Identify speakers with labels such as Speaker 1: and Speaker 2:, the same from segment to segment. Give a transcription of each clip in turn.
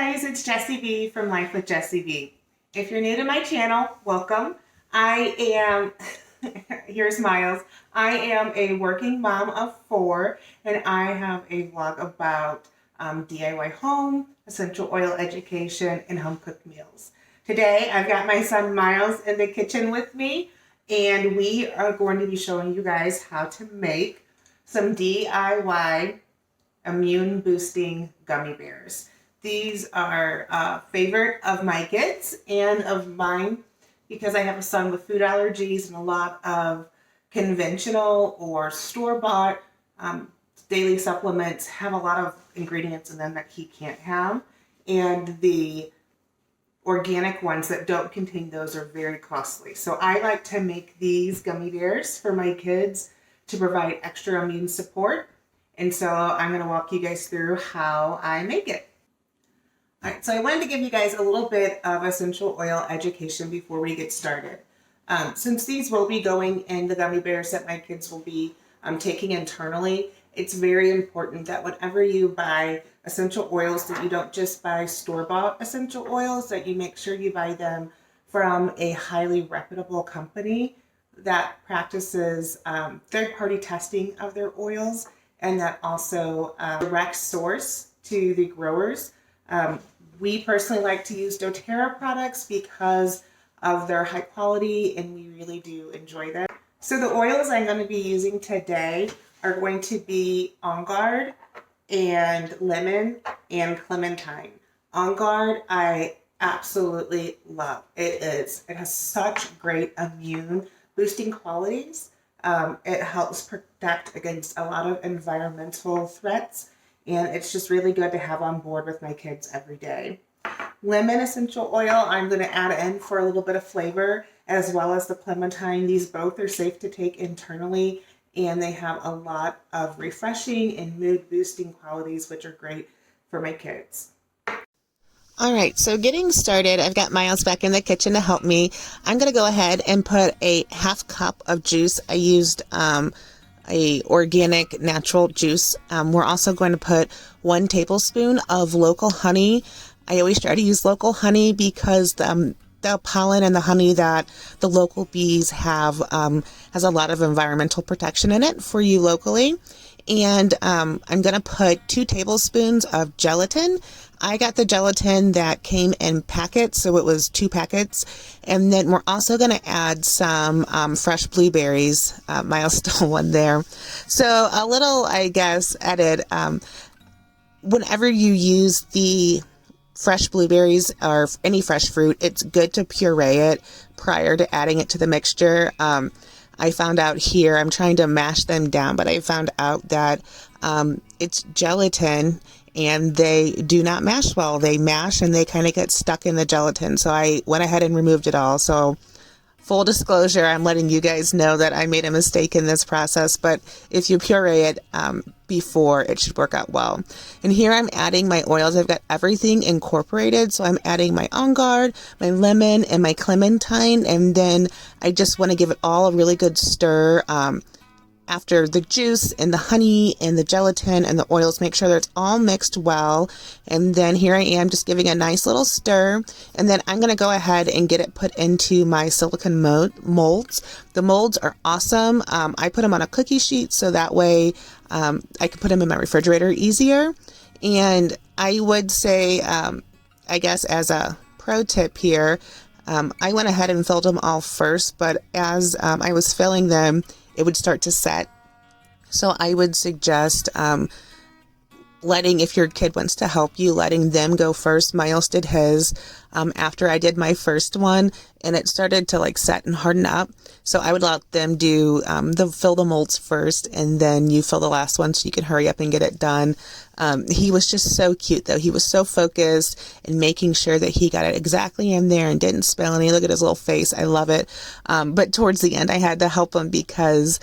Speaker 1: guys, it's Jessie B from Life with Jessie B. If you're new to my channel, welcome. I am, here's Miles. I am a working mom of 4, and I have a vlog about DIY home, essential oil education, and home cooked meals. Today, I've got my son Miles in the kitchen with me, and we are going to be showing you guys how to make some DIY immune boosting gummy bears. These are a favorite of my kids and of mine because I have a son with food allergies, and a lot of conventional or store-bought daily supplements have a lot of ingredients in them that he can't have, and the organic ones that don't contain those are very costly. So I like to make these gummy bears for my kids to provide extra immune support, and so I'm going to walk you guys through how I make it. All right, so I wanted to give you guys a little bit of essential oil education before we get started. Since these will be going in the gummy bears that my kids will be taking internally, it's very important that whenever you buy essential oils, that you don't just buy store-bought essential oils, that you make sure you buy them from a highly reputable company that practices third-party testing of their oils, and that also direct source to the growers. We personally like to use doTERRA products because of their high quality, and we really do enjoy them. So the oils I'm going to be using today are going to be On Guard and lemon and clementine. On Guard I absolutely love. It has such great immune boosting qualities. It helps protect against a lot of environmental threats, and it's just really good to have on board with my kids every day. Lemon essential oil I'm going to add in for a little bit of flavor, as well as the clementine. These both are safe to take internally, and they have a lot of refreshing and mood boosting qualities, which are great for my kids.
Speaker 2: All right, so getting started, I've got Miles back in the kitchen to help me. I'm going to go ahead and put a half cup of juice. I used a organic natural juice. We're also going to put 1 tablespoon of local honey. I always try to use local honey because the pollen and the honey that the local bees have has a lot of environmental protection in it for you locally. And I'm going to put 2 tablespoons of gelatin. I got the gelatin that came in packets, so it was 2 packets. And then we're also going to add some fresh blueberries. Miles stole one there. So a little, I guess, edit. Whenever you use the fresh blueberries or any fresh fruit, it's good to puree it prior to adding it to the mixture. I found out here, I'm trying to mash them down, but I found out that it's gelatin and they do not mash well. They mash and they kind of get stuck in the gelatin. So I went ahead and removed it all. So full disclosure, I'm letting you guys know that I made a mistake in this process, but if you puree it before, it should work out well. And here I'm adding my oils. I've got everything incorporated. So I'm adding my On Guard, my lemon, and my clementine. And then I just want to give it all a really good stir. After the juice and the honey and the gelatin and the oils, make sure that it's all mixed well. And then here I am just giving a nice little stir. And then I'm going to go ahead and get it put into my silicone molds. The molds are awesome. I put them on a cookie sheet so that way I can put them in my refrigerator easier. And I would say, I guess as a pro tip here, I went ahead and filled them all first, but as I was filling them, it would start to set. So I would suggest if your kid wants to help you, letting them go first. Miles did his after I did my first one, and it started to set and harden up. So I would let them do fill the molds first, and then you fill the last one so you can hurry up and get it done. He was just so cute though. He was so focused in making sure that he got it exactly in there and didn't spill any. Look at his little face. I love it. But towards the end I had to help him because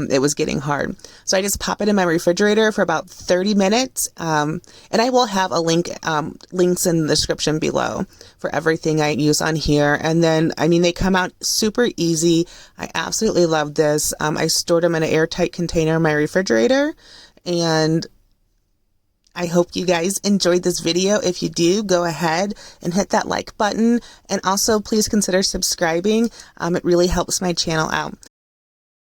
Speaker 2: it was getting hard. So I just pop it in my refrigerator for about 30 minutes. And I will have a links in the description below for everything I use on here. And then, they come out super easy. I absolutely love this. I stored them in an airtight container in my refrigerator, and I hope you guys enjoyed this video. If you do, go ahead and hit that like button, and also please consider subscribing. It really helps my channel out.